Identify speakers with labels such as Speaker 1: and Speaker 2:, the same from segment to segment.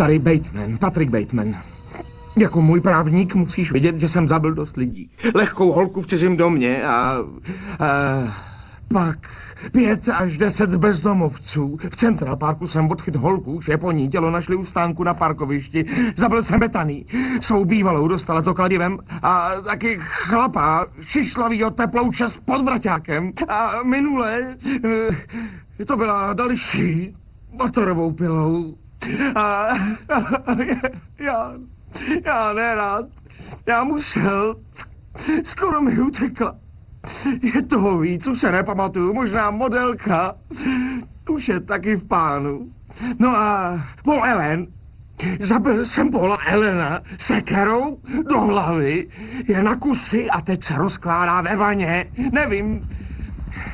Speaker 1: Starý Bateman, Patrick Bateman. Jako můj právník musíš vidět, že jsem zabil dost lidí. Lehkou holku v cizím domě a pak 5 až 10 bezdomovců. V Central Parku jsem odchyt holku, že po ní tělo našli u stánku na parkovišti. Zabil jsem Bethany. Svou bývalou dostala to kladivem a taky chlapa šišlavýho teplouče s podvraťákem. A minule to byla další motorovou pilou. A já nerad. Já musel. Skoro mi utekla. Je toho víc, už se nepamatuju, možná modelka. Už je taky v pánu. No a Paul Allen. Zabil jsem Paula Allena sekerou do hlavy. Je na kusy a teď se rozkládá ve vaně.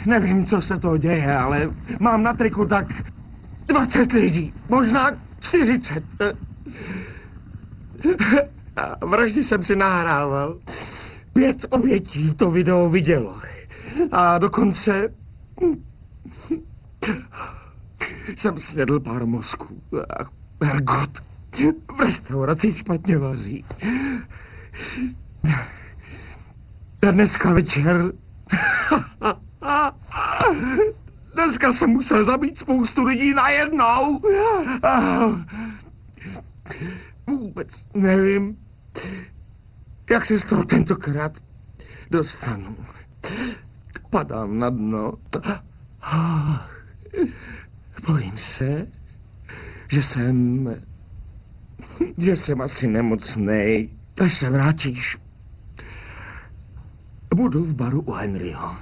Speaker 1: Nevím, co se to děje, ale mám na triku tak 20 lidí, možná 40. A vraždy jsem si nahrával. 5 obětí to video vidělo. A dokonce jsem snědl pár mozků. Hergot, v restauraci špatně vaří. A dneska večer... Dneska jsem musel zabít spoustu lidí najednou. Vůbec nevím, jak se z toho tentokrát dostanu. Padám na dno. Bojím se, že jsem asi nemocnej. Až se vrátíš, budu v baru u Henryho.